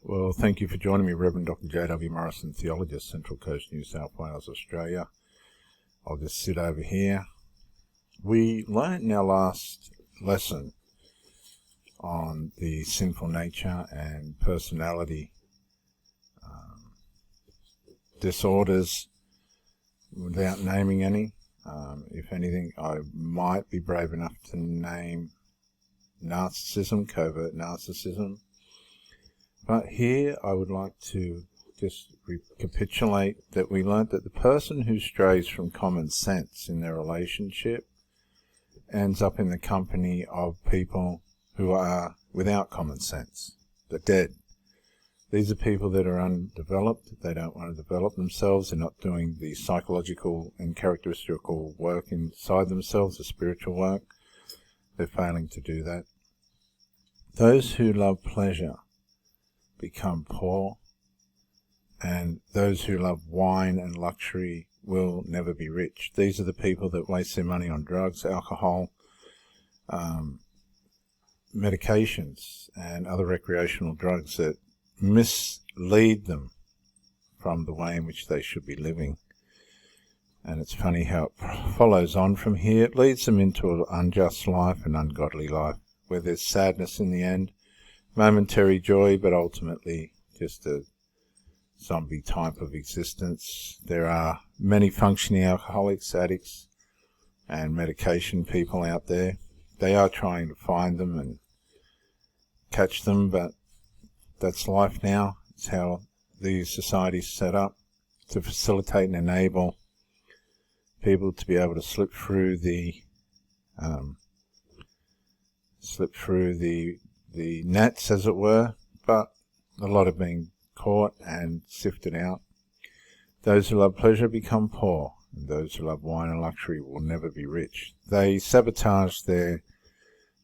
Well, thank you for joining me, Reverend Dr. J.W. Morrison, Theologist, Central Coast, New South Wales, Australia. I'll just sit over here. We learnt in our last lesson on the sinful nature and personality disorders without naming any. If anything, I might be brave enough to name narcissism, covert narcissism. But here I would like to just recapitulate that we learnt that the person who strays from common sense in their relationship ends up in the company of people who are without common sense, the dead. These are people that are undeveloped. They don't want to develop themselves. They're not doing the psychological and characteristical work inside themselves, the spiritual work. They're failing to do that. Those who love pleasure become poor, and those who love wine and luxury will never be rich. These are the people that waste their money on drugs, alcohol, medications, and other recreational drugs that mislead them from the way in which they should be living. And it's funny how it follows on from here. It leads them into an unjust life, an ungodly life, where there's sadness in the end, momentary joy, but ultimately just a zombie type of existence. There are many functioning alcoholics, addicts, and medication people out there. They are trying to find them and catch them, but that's life now. It's how these societies set up to facilitate and enable people to be able to slip through the nets, as it were, but a lot of being caught and sifted out. Those who love pleasure become poor, and those who love wine and luxury will never be rich. They sabotage their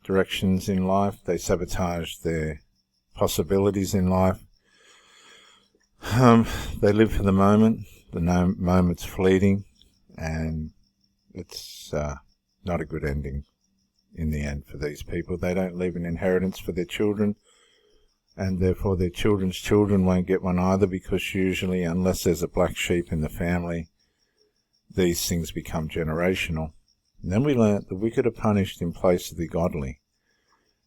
directions in life. They sabotage their possibilities in life. They live for the moment. The moment's fleeting, and it's not a good ending in the end for these people. They don't leave an inheritance for their children, and therefore their children's children won't get one either, because usually, unless there's a black sheep in the family, these things become generational. And then we learnt the wicked are punished in place of the godly.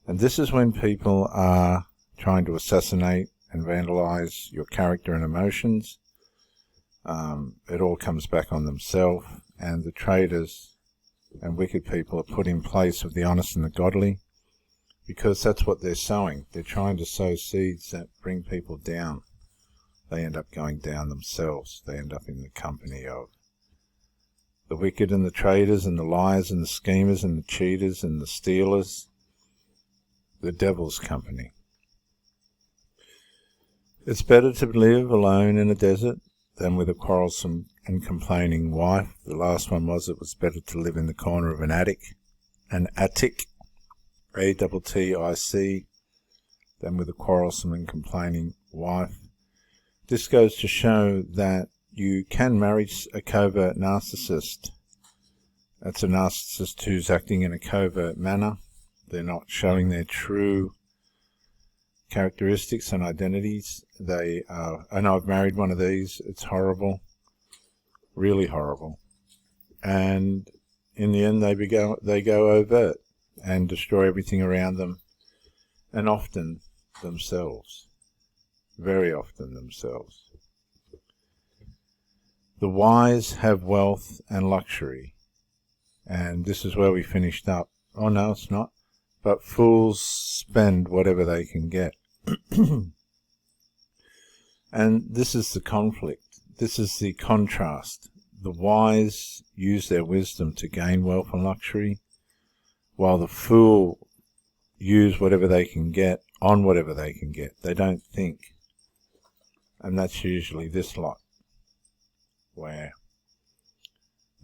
And this is when people are trying to assassinate and vandalize your character and emotions. It all comes back on themselves, and the traitors and wicked people are put in place of the honest and the godly, because that's what they're sowing. They're trying to sow seeds that bring people down. They end up going down themselves. They end up in the company of the wicked and the traitors and the liars and the schemers and the cheaters and the stealers, the devil's company. It's better to live alone in a desert than with a quarrelsome and complaining wife. The last one was, it was better to live in the corner of an attic, A-T-T-I-C, than with a quarrelsome and complaining wife. This goes to show that you can marry a covert narcissist. That's a narcissist who's acting in a covert manner. They're not showing their true characteristics and identities. They are, and I've married one of these. It's horrible, really horrible. And in the end, they go overt and destroy everything around them, and often themselves, very often themselves. The wise have wealth and luxury, and this is where we finished up. Oh no, it's not. But fools spend whatever they can get. And this is the conflict. This is the contrast. The wise use their wisdom to gain wealth and luxury, while the fool use whatever they can get on whatever they can get. They don't think. And that's usually this lot, where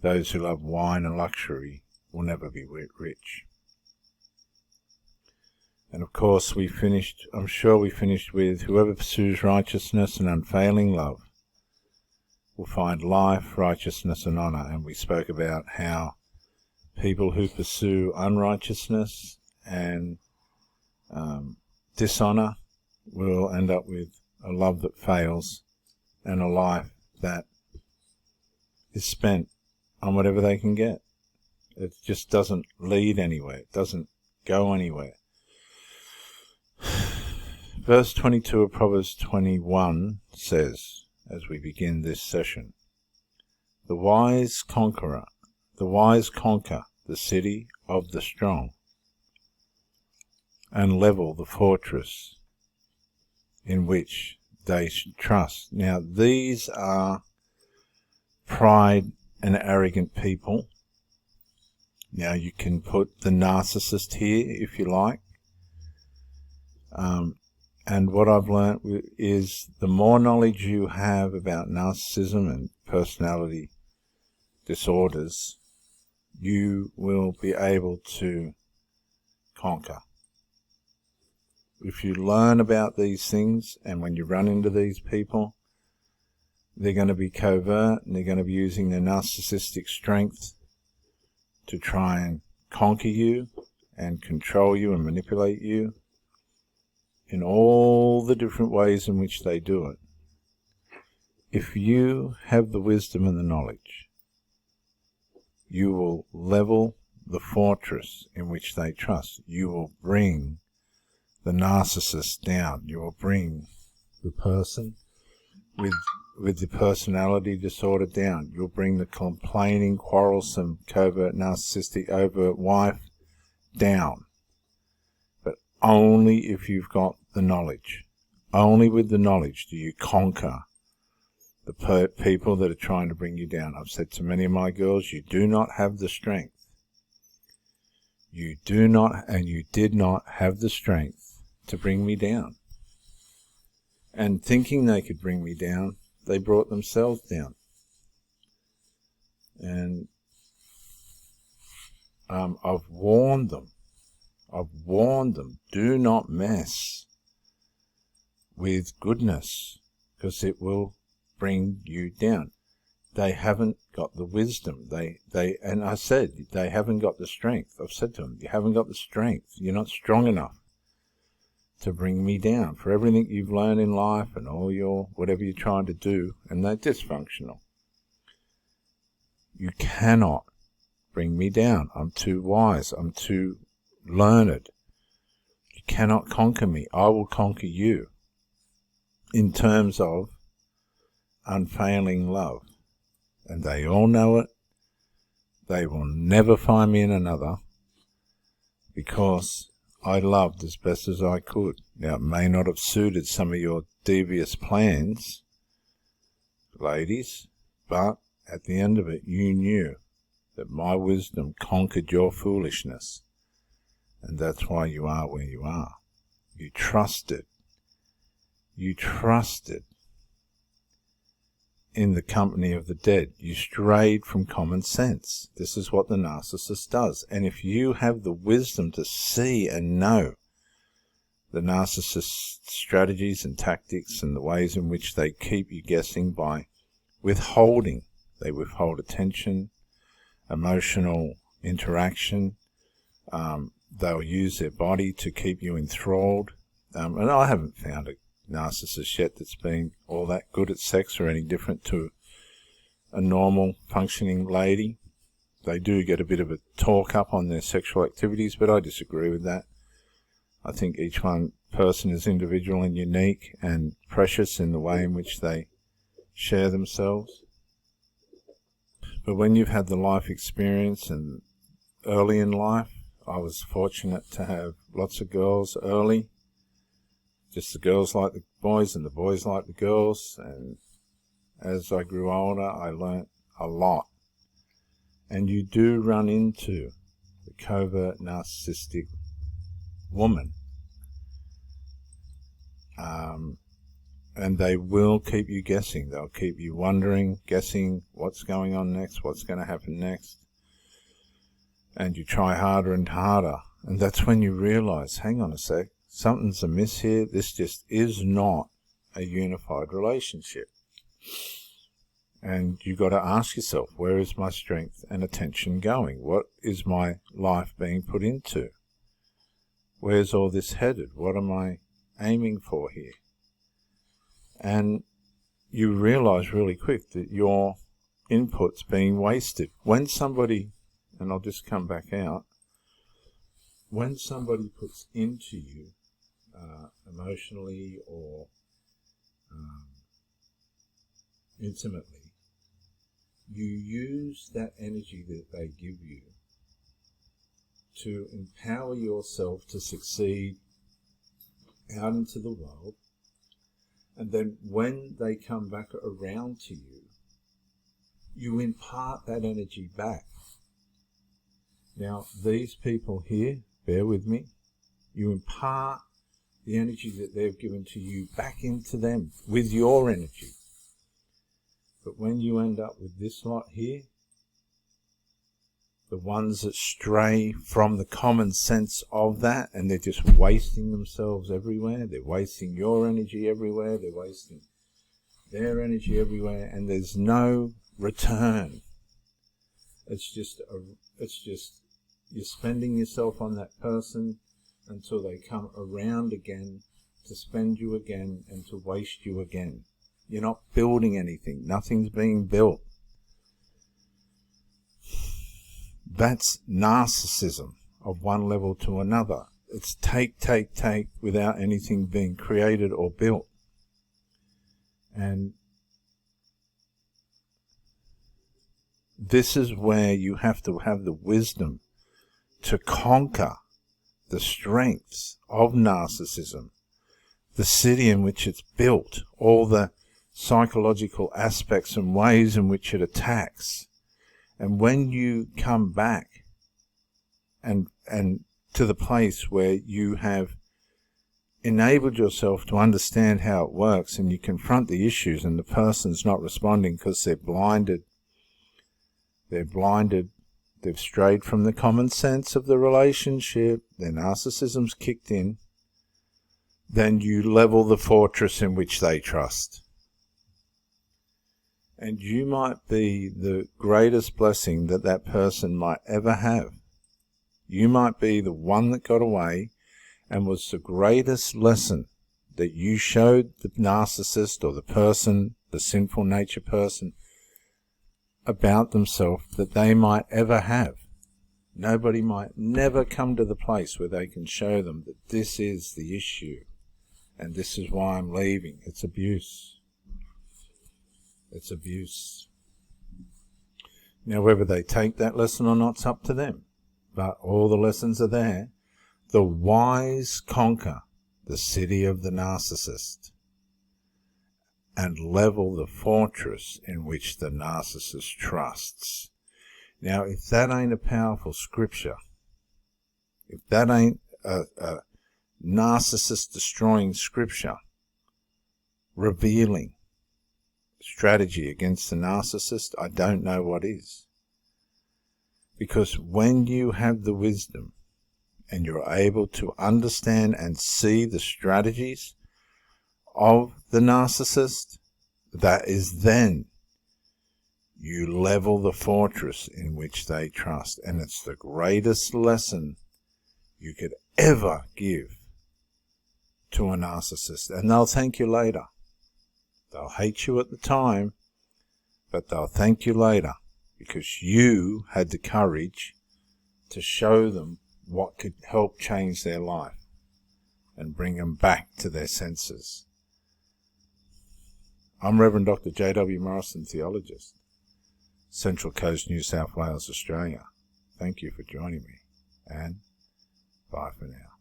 those who love wine and luxury will never be rich. And of course I'm sure we finished with, whoever pursues righteousness and unfailing love will find life, righteousness and honor. And we spoke about how people who pursue unrighteousness and dishonor will end up with a love that fails and a life that is spent on whatever they can get. It just doesn't lead anywhere. It doesn't go anywhere. Verse 22 of Proverbs 21 says, as we begin this session, the wise conquer the city of the strong, and level the fortress in which they should trust. Now, these are pride and arrogant people. Now, you can put the narcissist here if you like. And what I've learnt is the more knowledge you have about narcissism and personality disorders, you will be able to conquer. If you learn about these things, and when you run into these people, they're going to be covert, and they're going to be using their narcissistic strength to try and conquer you and control you and manipulate you in all the different ways in which they do it. If you have the wisdom and the knowledge, you will level the fortress in which they trust. You will bring the narcissist down. You will bring the person with the personality disorder down. You'll bring the complaining, quarrelsome, covert, narcissistic, overt wife down. But only if you've got the knowledge. Only with the knowledge do you conquer the people that are trying to bring you down. I've said to many of my girls, you do not have the strength. You do not, and you did not have the strength to bring me down. And thinking they could bring me down, they brought themselves down. And I've warned them. Do not mess with goodness, because it will bring you down. They haven't got the wisdom. And I said, they haven't got the strength. I've said to them, you haven't got the strength. You're not strong enough to bring me down for everything you've learned in life and all your, whatever you're trying to do, and they're dysfunctional. You cannot bring me down. I'm too wise. I'm too learned. You cannot conquer me. I will conquer you in terms of unfailing love. And they all know it. They will never find me in another, because I loved as best as I could. Now, it may not have suited some of your devious plans, ladies, but at the end of it, you knew that my wisdom conquered your foolishness. And that's why you are where you are. You trusted. You trusted in the company of the dead. You strayed from common sense. This is what the narcissist does. And if you have the wisdom to see and know the narcissist strategies and tactics and the ways in which they keep you guessing by withholding, they withhold attention, emotional interaction, they'll use their body to keep you enthralled. And I haven't found a narcissist yet that's been all that good at sex or any different to a normal functioning lady. They do get a bit of a talk up on their sexual activities, but I disagree with that. I think each one person is individual and unique and precious in the way in which they share themselves. But when you've had the life experience, and early in life, I was fortunate to have lots of girls early. Just the girls like the boys and the boys like the girls. And as I grew older, I learnt a lot. And you do run into the covert narcissistic woman. And they will keep you guessing. They'll keep you wondering, guessing what's going on next, what's going to happen next. And you try harder and harder. And that's when you realize, hang on a sec, something's amiss here. This just is not a unified relationship. And you got to ask yourself, where is my strength and attention going? What is my life being put into? Where's all this headed? What am I aiming for here. And you realize really quick that your input's being wasted. When somebody, and I'll just come back out, when somebody puts into you, emotionally or intimately, you use that energy that they give you to empower yourself to succeed out into the world. And then when they come back around to you, you impart that energy back. Now, these people here, bear with me, you impart the energy that they've given to you back into them with your energy. But when you end up with this lot here, the ones that stray from the common sense of that, and they're just wasting themselves everywhere, they're wasting your energy everywhere, they're wasting their energy everywhere, and there's no return. It's just you're spending yourself on that person until they come around again to spend you again and to waste you again. You're not building anything. Nothing's being built. That's narcissism of one level to another. It's take without anything being created or built. And this is where you have to have the wisdom to conquer the strengths of narcissism, the city in which it's built, all the psychological aspects and ways in which it attacks. And when you come back and to the place where you have enabled yourself to understand how it works, and you confront the issues, and the person's not responding because they're blinded, they've strayed from the common sense of the relationship, their narcissism's kicked in, then you level the fortress in which they trust. And you might be the greatest blessing that that person might ever have. You might be the one that got away and was the greatest lesson that you showed the narcissist or the person, the sinful nature person, about themselves that they might ever have. Nobody might never come to the place where they can show them that this is the issue and this is why I'm leaving. It's abuse. It's abuse. Now, whether they take that lesson or not, it's up to them. But all the lessons are there. The wise conquer the city of the narcissist and level the fortress in which the narcissist trusts. Now, if that ain't a powerful scripture, if that ain't a narcissist-destroying scripture revealing strategy against the narcissist, I don't know what is. Because when you have the wisdom and you're able to understand and see the strategies of the narcissist, that is then you level the fortress in which they trust. And it's the greatest lesson you could ever give to a narcissist. And they'll thank you later. They'll hate you at the time, but they'll thank you later because you had the courage to show them what could help change their life and bring them back to their senses. I'm Reverend Dr. J.W. Morrison, theologist, Central Coast, New South Wales, Australia. Thank you for joining me, and bye for now.